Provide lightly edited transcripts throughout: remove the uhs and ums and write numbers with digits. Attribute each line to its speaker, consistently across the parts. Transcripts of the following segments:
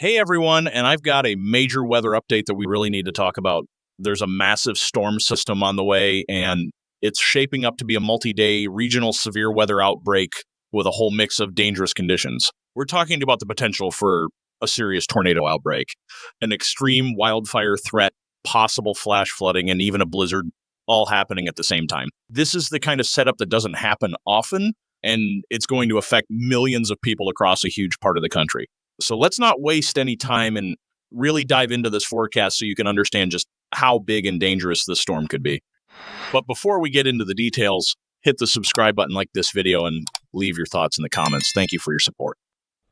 Speaker 1: Hey everyone, and I've got a major weather update that we really need to talk about. There's a massive storm system on the way, and it's shaping up to be a multi-day regional severe weather outbreak with a whole mix of dangerous conditions. We're talking about the potential for a serious tornado outbreak, an extreme wildfire threat, possible flash flooding, and even a blizzard all happening at the same time. This is the kind of setup that doesn't happen often, and it's going to affect millions of people across a huge part of the country. So let's not waste any time and really dive into this forecast so you can understand just how big and dangerous this storm could be. But before we get into the details, hit the subscribe button, like this video, and leave your thoughts in the comments. Thank you for your support.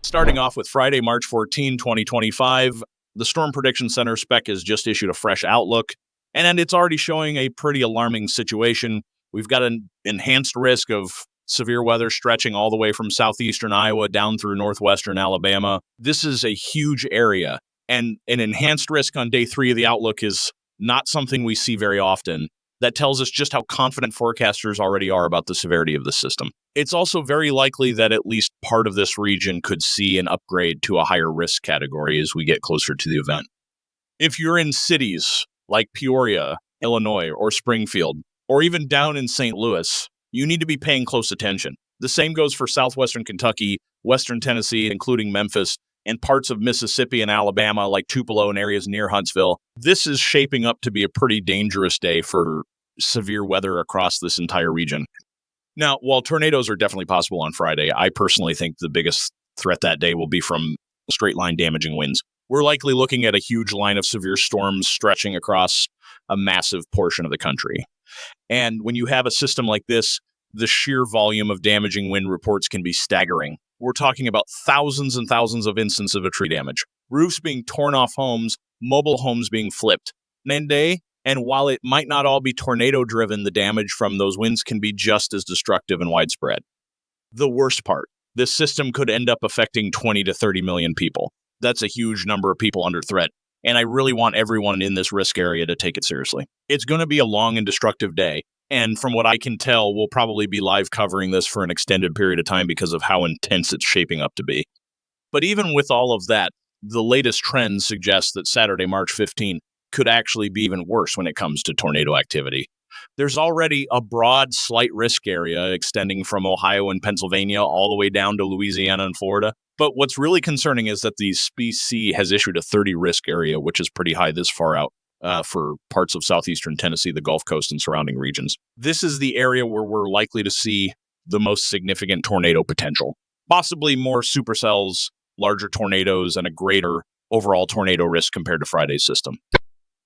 Speaker 1: Starting off with Friday, March 14, 2025, the Storm Prediction Center spec has just issued a fresh outlook, and it's already showing a pretty alarming situation. We've got an enhanced risk of severe weather stretching all the way from southeastern Iowa down through northwestern Alabama. This is a huge area, and an enhanced risk on day 3 of the outlook is not something we see very often. That tells us just how confident forecasters already are about the severity of the system. It's also very likely that at least part of this region could see an upgrade to a higher risk category as we get closer to the event. If you're in cities like Peoria, Illinois, or Springfield, or even down in St. Louis, you need to be paying close attention. The same goes for southwestern Kentucky, western Tennessee, including Memphis, and parts of Mississippi and Alabama like Tupelo and areas near Huntsville. This is shaping up to be a pretty dangerous day for severe weather across this entire region. Now, while tornadoes are definitely possible on Friday, I personally think the biggest threat that day will be from straight line damaging winds. We're likely looking at a huge line of severe storms stretching across a massive portion of the country. And when you have a system like this, the sheer volume of damaging wind reports can be staggering. We're talking about thousands and thousands of instances of tree damage, roofs being torn off homes, mobile homes being flipped. And while it might not all be tornado-driven, the damage from those winds can be just as destructive and widespread. The worst part, this system could end up affecting 20 to 30 million people. That's a huge number of people under threat. And I really want everyone in this risk area to take it seriously. It's going to be a long and destructive day. And from what I can tell, we'll probably be live covering this for an extended period of time because of how intense it's shaping up to be. But even with all of that, the latest trends suggest that Saturday, March 15 could actually be even worse when it comes to tornado activity. There's already a broad, slight risk area extending from Ohio and Pennsylvania all the way down to Louisiana and Florida. But what's really concerning is that the SPC has issued a 30 risk area, which is pretty high this far out for parts of southeastern Tennessee, the Gulf Coast, and surrounding regions. This is the area where we're likely to see the most significant tornado potential, possibly more supercells, larger tornadoes, and a greater overall tornado risk compared to Friday's system.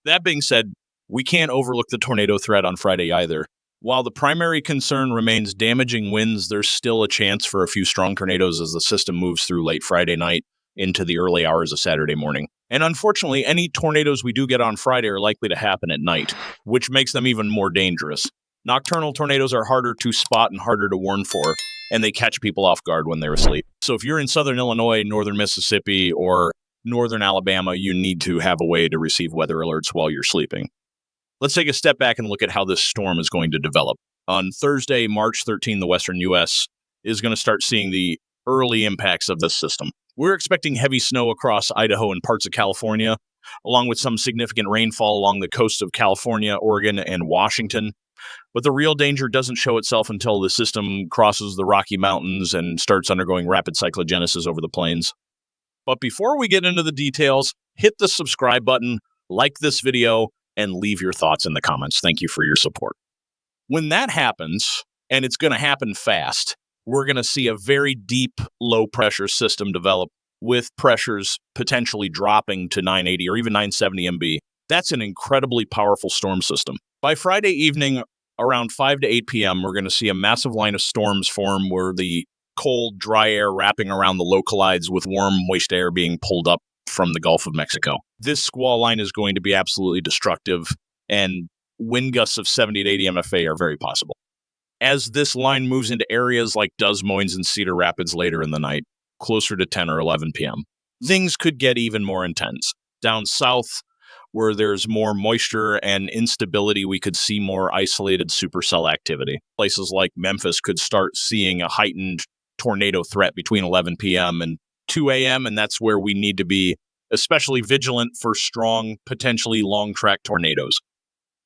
Speaker 1: That being said, we can't overlook the tornado threat on Friday either. While the primary concern remains damaging winds, there's still a chance for a few strong tornadoes as the system moves through late Friday night into the early hours of Saturday morning. And unfortunately, any tornadoes we do get on Friday are likely to happen at night, which makes them even more dangerous. Nocturnal tornadoes are harder to spot and harder to warn for, and they catch people off guard when they're asleep. So if you're in southern Illinois, northern Mississippi, or northern Alabama, you need to have a way to receive weather alerts while you're sleeping. Let's take a step back and look at how this storm is going to develop. On Thursday, March 13, the western U.S. is going to start seeing the early impacts of this system. We're expecting heavy snow across Idaho and parts of California, along with some significant rainfall along the coast of California, Oregon, and Washington. But the real danger doesn't show itself until the system crosses the Rocky Mountains and starts undergoing rapid cyclogenesis over the plains. But before we get into the details, hit the subscribe button, like this video, and leave your thoughts in the comments. Thank you for your support. When that happens, and it's going to happen fast, we're going to see a very deep low-pressure system develop with pressures potentially dropping to 980 or even 970 MB. That's an incredibly powerful storm system. By Friday evening, around 5 to 8 p.m., we're going to see a massive line of storms form where the cold, dry air wrapping around the low collides with warm, moist air being pulled up from the Gulf of Mexico. This squall line is going to be absolutely destructive, and wind gusts of 70 to 80 MFA are very possible. As this line moves into areas like Des Moines and Cedar Rapids later in the night, closer to 10 or 11 p.m., things could get even more intense. Down south, where there's more moisture and instability, we could see more isolated supercell activity. Places like Memphis could start seeing a heightened tornado threat between 11 p.m. and 2 a.m., and that's where we need to be especially vigilant for strong, potentially long-track tornadoes.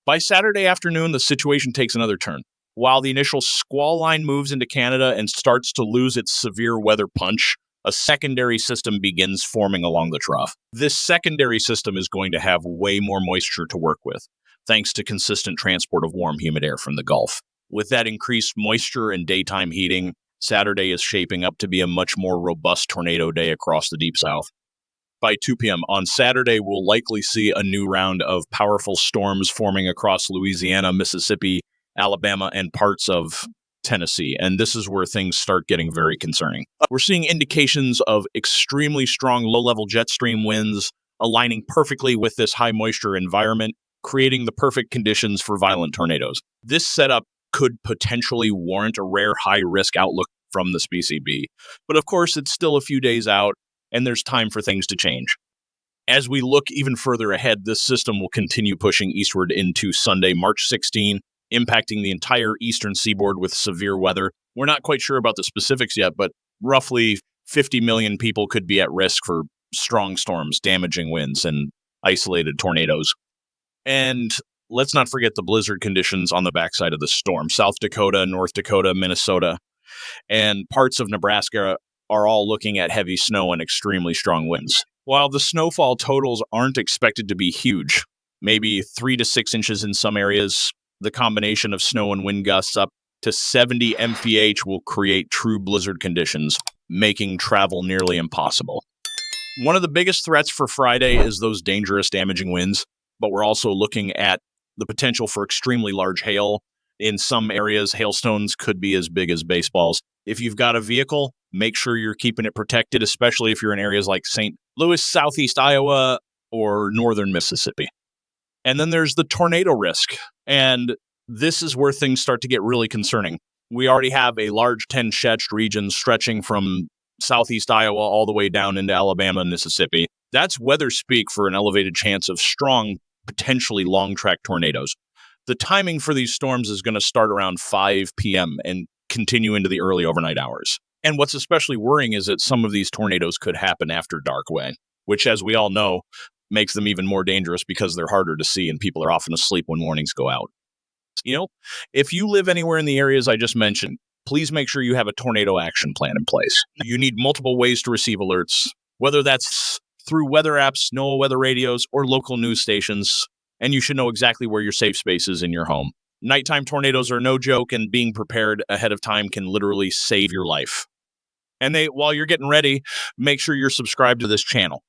Speaker 1: By Saturday afternoon, the situation takes another turn. While the initial squall line moves into Canada and starts to lose its severe weather punch, a secondary system begins forming along the trough. This secondary system is going to have way more moisture to work with, thanks to consistent transport of warm, humid air from the Gulf. With that increased moisture and daytime heating, Saturday is shaping up to be a much more robust tornado day across the Deep South. By 2 p.m. on Saturday, we'll likely see a new round of powerful storms forming across Louisiana, Mississippi, Alabama, and parts of Tennessee. And this is where things start getting very concerning. We're seeing indications of extremely strong low-level jet stream winds aligning perfectly with this high moisture environment, creating the perfect conditions for violent tornadoes. This setup could potentially warrant a rare high-risk outlook from the SPCB. But of course, it's still a few days out, and there's time for things to change. As we look even further ahead, this system will continue pushing eastward into Sunday, March 16, impacting the entire eastern seaboard with severe weather. We're not quite sure about the specifics yet, but roughly 50 million people could be at risk for strong storms, damaging winds, and isolated tornadoes. And let's not forget the blizzard conditions on the backside of the storm. South Dakota, North Dakota, Minnesota, and parts of Nebraska are all looking at heavy snow and extremely strong winds. While the snowfall totals aren't expected to be huge, maybe 3 to 6 inches in some areas, the combination of snow and wind gusts up to 70 mph will create true blizzard conditions, making travel nearly impossible. One of the biggest threats for Friday is those dangerous, damaging winds, but we're also looking at the potential for extremely large hail. In some areas, hailstones could be as big as baseballs. If you've got a vehicle, make sure you're keeping it protected, especially if you're in areas like St. Louis, southeast Iowa, or northern Mississippi. And then there's the tornado risk. And this is where things start to get really concerning. We already have a large 10-sketched region stretching from southeast Iowa all the way down into Alabama and Mississippi. That's weather speak for an elevated chance of strong, potentially long-track tornadoes. The timing for these storms is going to start around 5 p.m. and continue into the early overnight hours. And what's especially worrying is that some of these tornadoes could happen after dark way, which, as we all know, makes them even more dangerous because they're harder to see and people are often asleep when warnings go out. If you live anywhere in the areas I just mentioned, please make sure you have a tornado action plan in place. You need multiple ways to receive alerts, whether that's through weather apps, NOAA weather radios, or local news stations, and you should know exactly where your safe space is in your home. Nighttime tornadoes are no joke, and being prepared ahead of time can literally save your life. And while you're getting ready, make sure you're subscribed to this channel.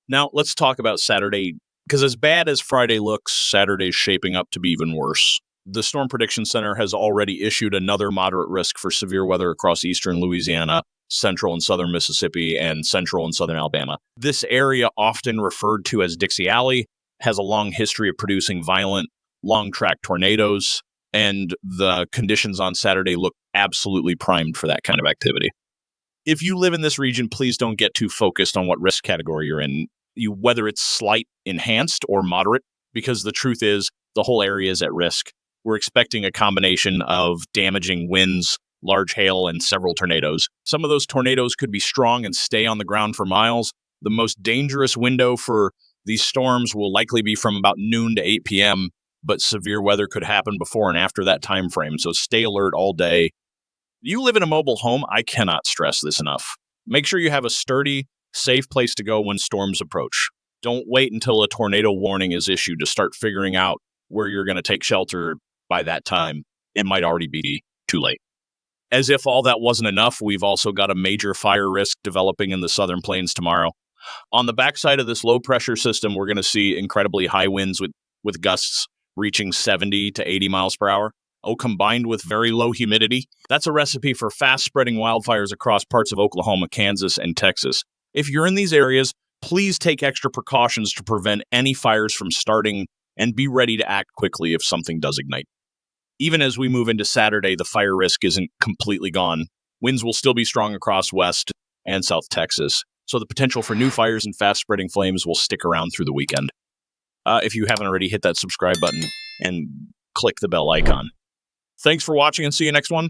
Speaker 1: Now, let's talk about Saturday, because as bad as Friday looks, Saturday's shaping up to be even worse. The Storm Prediction Center has already issued another moderate risk for severe weather across eastern Louisiana, central and southern Mississippi, and central and southern Alabama. This area, often referred to as Dixie Alley, has a long history of producing violent, long-track tornadoes, and the conditions on Saturday look absolutely primed for that kind of activity. If you live in this region, please don't get too focused on what risk category you're in, whether it's slight, enhanced, or moderate, because the truth is the whole area is at risk. We're expecting a combination of damaging winds, large hail, and several tornadoes. Some of those tornadoes could be strong and stay on the ground for miles. The most dangerous window for these storms will likely be from about noon to 8 p.m., but severe weather could happen before and after that time frame, so stay alert all day. You live in a mobile home, I cannot stress this enough. Make sure you have a sturdy, safe place to go when storms approach. Don't wait until a tornado warning is issued to start figuring out where you're going to take shelter. By that time, it might already be too late. As if all that wasn't enough, we've also got a major fire risk developing in the southern plains tomorrow. On the backside of this low-pressure system, we're going to see incredibly high winds with gusts reaching 70 to 80 miles per hour. Combined with very low humidity, that's a recipe for fast-spreading wildfires across parts of Oklahoma, Kansas, and Texas. If you're in these areas, please take extra precautions to prevent any fires from starting and be ready to act quickly if something does ignite. Even as we move into Saturday, the fire risk isn't completely gone. Winds will still be strong across West and South Texas, so the potential for new fires and fast-spreading flames will stick around through the weekend. If you haven't already, hit that subscribe button and click the bell icon. Thanks for watching and see you next one.